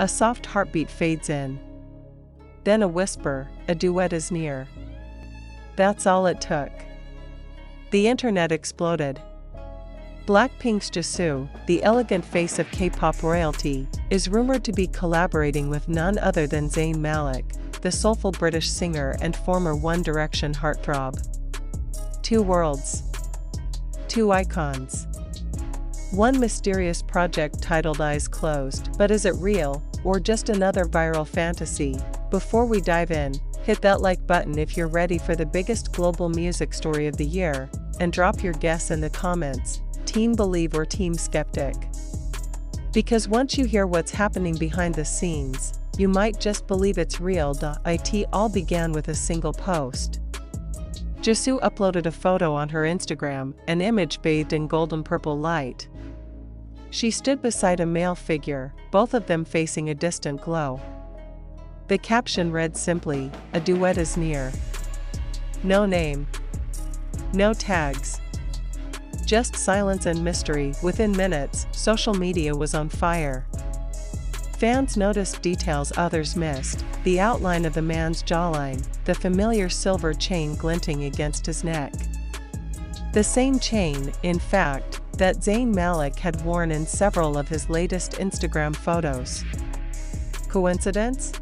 A soft heartbeat fades in. Then a whisper, a duet is near. That's all it took. The internet exploded. Blackpink's Jisoo, the elegant face of K-pop royalty, is rumored to be collaborating with none other than Zayn Malik, the soulful British singer and former One Direction heartthrob. Two worlds. Two icons. One mysterious project titled Eyes Closed, but is it real, or just another viral fantasy? Before we dive in, hit that like button if you're ready for the biggest global music story of the year, and drop your guess in the comments, Team Believe or Team Skeptic. Because once you hear what's happening behind the scenes, you might just believe it's real. It all began with a single post. Jisoo uploaded a photo on her Instagram, an image bathed in golden purple light. She stood beside a male figure, both of them facing a distant glow. The caption read simply, "A duet is near." No name. No tags. Just silence and mystery. Within minutes, social media was on fire. Fans noticed details others missed: the outline of the man's jawline, the familiar silver chain glinting against his neck. The same chain, in fact, that Zayn Malik had worn in several of his latest Instagram photos. Coincidence?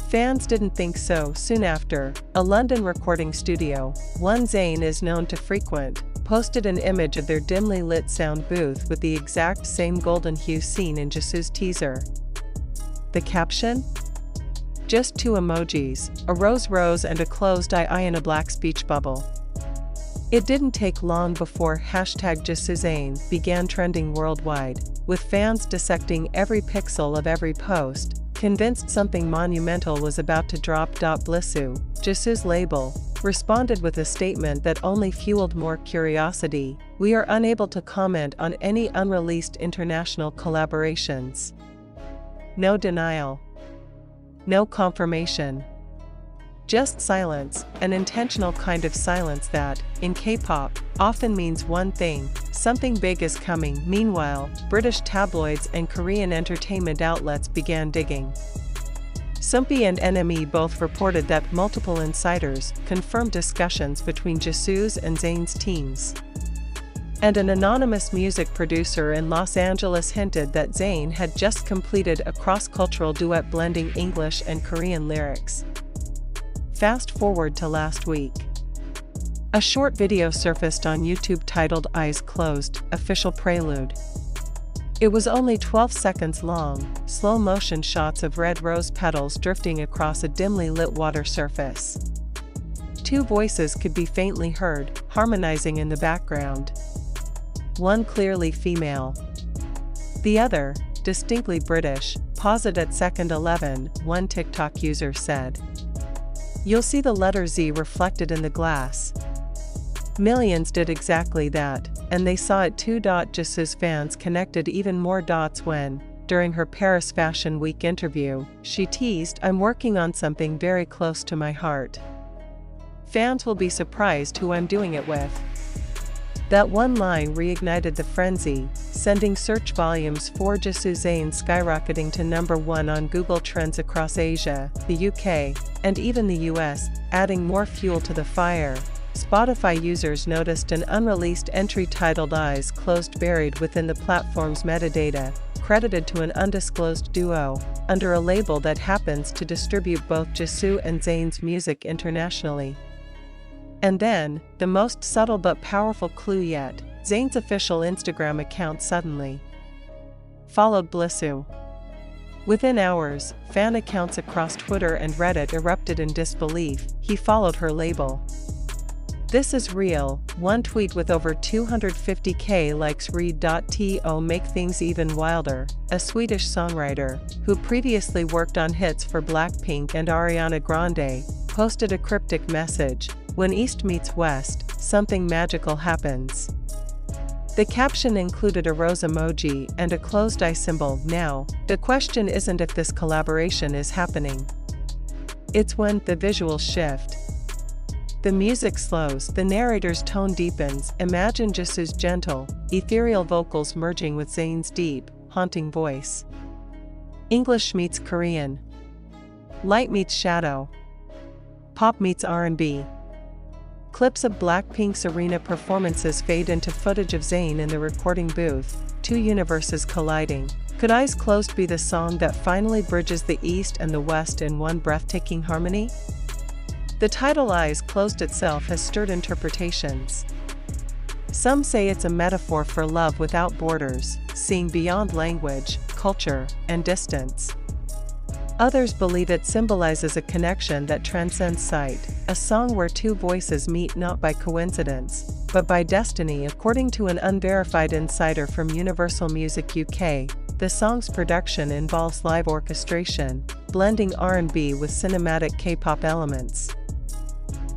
Fans didn't think so. Soon after, a London recording studio, one Zayn is known to frequent, posted an image of their dimly lit sound booth with the exact same golden hue seen in Jisoo's teaser. The caption? Just two emojis, a rose and a closed eye in a black speech bubble. It didn't take long before #JisooZayn began trending worldwide, with fans dissecting every pixel of every post, convinced something monumental was about to drop. Blissoo, Jisoo's label, responded with a statement that only fueled more curiosity: "We are unable to comment on any unreleased international collaborations." No denial. No confirmation. Just silence, an intentional kind of silence that, in K-pop, often means one thing: something big is coming. Meanwhile, British tabloids and Korean entertainment outlets began digging. Soompi and NME both reported that multiple insiders confirmed discussions between Jisoo's and Zayn's teams. And an anonymous music producer in Los Angeles hinted that Zayn had just completed a cross-cultural duet blending English and Korean lyrics. Fast forward to last week. A short video surfaced on YouTube titled Eyes Closed, Official Prelude. It was only 12 seconds long, slow-motion shots of red rose petals drifting across a dimly lit water surface. Two voices could be faintly heard, harmonizing in the background. One clearly female. The other, distinctly British, paused at second 11, one TikTok user said. "You'll see the letter Z reflected in the glass." Millions did exactly that, and they saw it too. Jisoo's fans connected even more dots when, during her Paris Fashion Week interview, she teased, "I'm working on something very close to my heart. Fans will be surprised who I'm doing it with." That one line reignited the frenzy, sending search volumes for Jisoo Zayn skyrocketing to #1 on Google Trends across Asia, the UK, and even the US, adding more fuel to the fire. Spotify users noticed an unreleased entry titled Eyes Closed buried within the platform's metadata, credited to an undisclosed duo, under a label that happens to distribute both Jisoo and Zayn's music internationally. And then, the most subtle but powerful clue yet, Zayn's official Instagram account suddenly followed Blissoo. Within hours, fan accounts across Twitter and Reddit erupted in disbelief. "He followed her label. This is real." One tweet with over 250k likes read. To make things even wilder, a Swedish songwriter, who previously worked on hits for Blackpink and Ariana Grande, posted a cryptic message: "When East meets West, something magical happens." The caption included a rose emoji and a closed eye symbol. Now, the question isn't if this collaboration is happening. It's when the visuals shift. The music slows, the narrator's tone deepens. Imagine Jisoo's gentle, ethereal vocals merging with Zayn's deep, haunting voice. English meets Korean. Light meets shadow. Pop meets R&B. Clips of Blackpink's arena performances fade into footage of Zayn in the recording booth, two universes colliding. Could Eyes Closed be the song that finally bridges the East and the West in one breathtaking harmony? The title Eyes Closed itself has stirred interpretations. Some say it's a metaphor for love without borders, seeing beyond language, culture, and distance. Others believe it symbolizes a connection that transcends sight, a song where two voices meet not by coincidence, but by destiny. According to an unverified insider from Universal Music UK, the song's production involves live orchestration, blending R&B with cinematic K-pop elements.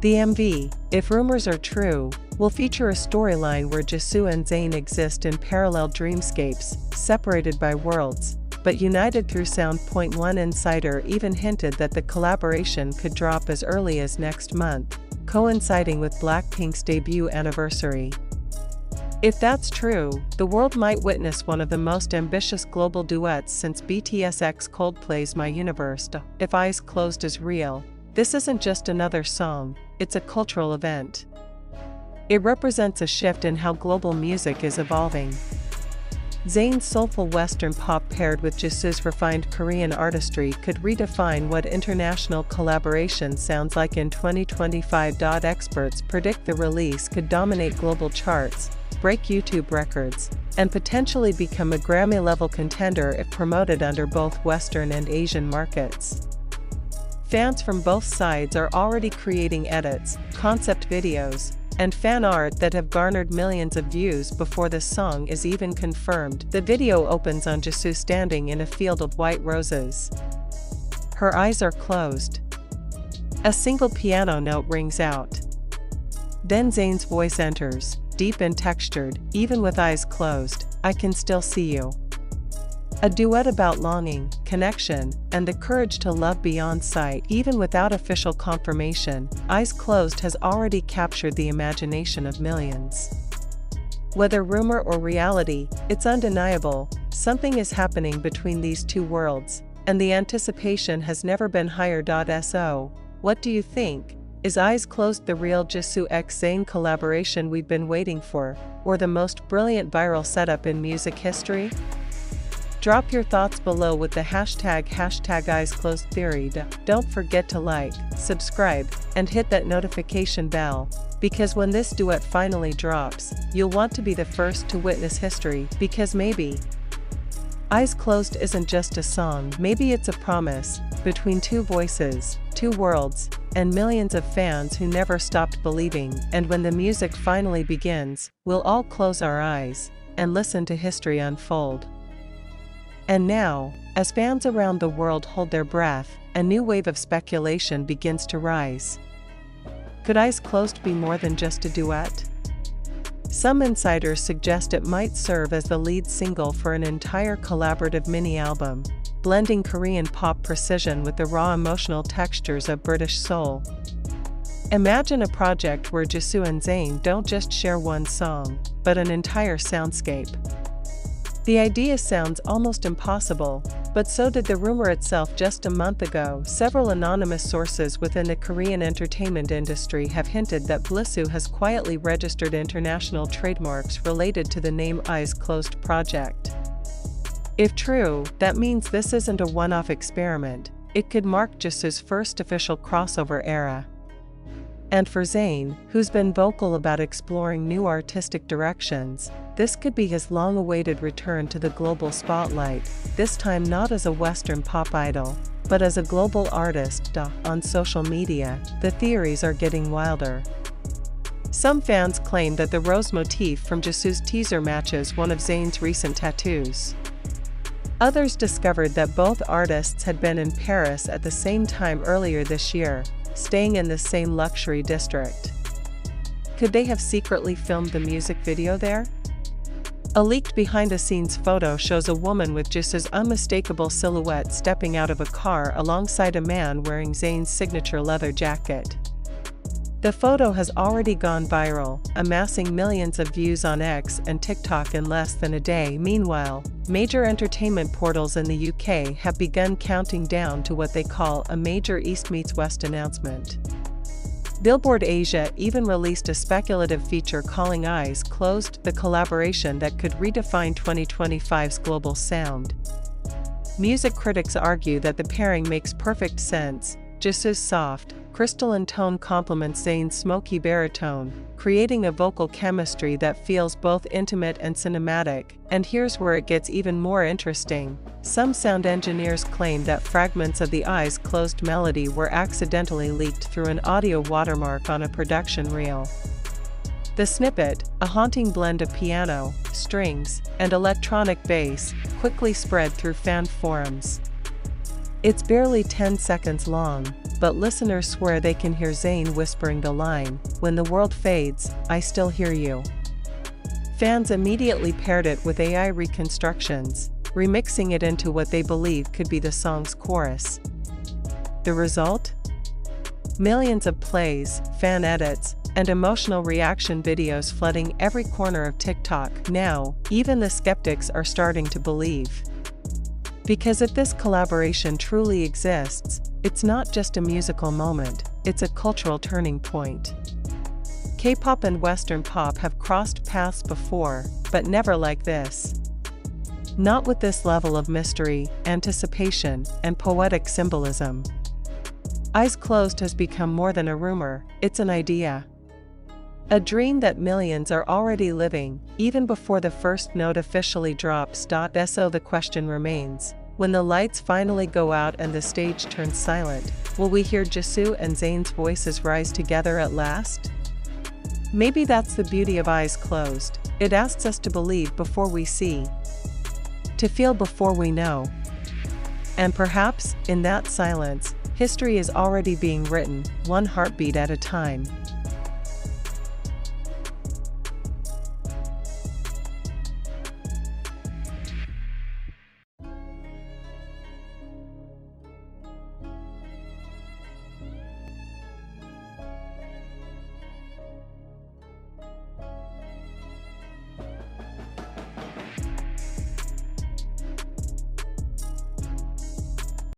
The MV, if rumors are true, will feature a storyline where Jisoo and Zayn exist in parallel dreamscapes, separated by worlds, but united through sound. One insider even hinted that the collaboration could drop as early as next month, coinciding with Blackpink's debut anniversary. If that's true, the world might witness one of the most ambitious global duets since BTS x Coldplay's My Universe. If Eyes Closed is real, this isn't just another song, it's a cultural event. It represents a shift in how global music is evolving. Zayn's soulful Western pop paired with Jisoo's refined Korean artistry could redefine what international collaboration sounds like in 2025. Experts predict the release could dominate global charts, break YouTube records, and potentially become a Grammy-level contender if promoted under both Western and Asian markets. Fans from both sides are already creating edits, concept videos, and fan art that have garnered millions of views before the song is even confirmed. The video opens on Jisoo standing in a field of white roses. Her eyes are closed. A single piano note rings out. Then Zayn's voice enters, deep and textured. Even with eyes closed, I can still see you. A duet about longing, connection, and the courage to love beyond sight. Even without official confirmation, Eyes Closed has already captured the imagination of millions. Whether rumor or reality, it's undeniable, something is happening between these two worlds, and the anticipation has never been higher. So, what do you think? Is Eyes Closed the real Jisoo x Zayn collaboration we've been waiting for, or the most brilliant viral setup in music history? Drop your thoughts below with the hashtag #EyesClosedTheory. Don't forget to like, subscribe, and hit that notification bell, because when this duet finally drops, you'll want to be the first to witness history. Because maybe Eyes Closed isn't just a song, maybe it's a promise, between two voices, two worlds, and millions of fans who never stopped believing. And when the music finally begins, we'll all close our eyes and listen to history unfold. And now, as fans around the world hold their breath, a new wave of speculation begins to rise. Could Eyes Closed be more than just a duet? Some insiders suggest it might serve as the lead single for an entire collaborative mini-album, blending Korean pop precision with the raw emotional textures of British soul. Imagine a project where Jisoo and Zayn don't just share one song, but an entire soundscape. The idea sounds almost impossible, but so did the rumor itself just a month ago. Several anonymous sources within the Korean entertainment industry have hinted that Jisoo has quietly registered international trademarks related to the name Eyes Closed project. If true, that means this isn't a one-off experiment, it could mark Jisoo's first official crossover era. And for Zayn, who's been vocal about exploring new artistic directions, this could be his long-awaited return to the global spotlight, this time not as a Western pop idol, but as a global artist. On social media, the theories are getting wilder. Some fans claim that the rose motif from Jisoo's teaser matches one of Zayn's recent tattoos. Others discovered that both artists had been in Paris at the same time earlier this year, staying in the same luxury district. Could they have secretly filmed the music video there? A leaked behind-the-scenes photo shows a woman with Jisoo's unmistakable silhouette stepping out of a car alongside a man wearing Zayn's signature leather jacket. The photo has already gone viral, amassing millions of views on X and TikTok in less than a day. Meanwhile, major entertainment portals in the UK have begun counting down to what they call a major East meets West announcement. Billboard Asia even released a speculative feature calling Eyes Closed the collaboration that could redefine 2025's global sound. Music critics argue that the pairing makes perfect sense. Jisoo's soft, crystalline tone complements Zayn's smoky baritone, creating a vocal chemistry that feels both intimate and cinematic. And here's where it gets even more interesting. Some sound engineers claim that fragments of the Eyes Closed melody were accidentally leaked through an audio watermark on a production reel. The snippet, a haunting blend of piano, strings, and electronic bass, quickly spread through fan forums. It's barely 10 seconds long, but listeners swear they can hear Zayn whispering the line, "When the world fades, I still hear you." Fans immediately paired it with AI reconstructions, remixing it into what they believe could be the song's chorus. The result? Millions of plays, fan edits, and emotional reaction videos flooding every corner of TikTok. Now, even the skeptics are starting to believe. Because if this collaboration truly exists, it's not just a musical moment, it's a cultural turning point. K-pop and Western pop have crossed paths before, but never like this. Not with this level of mystery, anticipation, and poetic symbolism. Eyes Closed has become more than a rumor, it's an idea. A dream that millions are already living, even before the first note officially drops. So the question remains, when the lights finally go out and the stage turns silent, will we hear Jisoo and Zayn's voices rise together at last? Maybe that's the beauty of Eyes Closed. It asks us to believe before we see, to feel before we know. And perhaps, in that silence, history is already being written, one heartbeat at a time.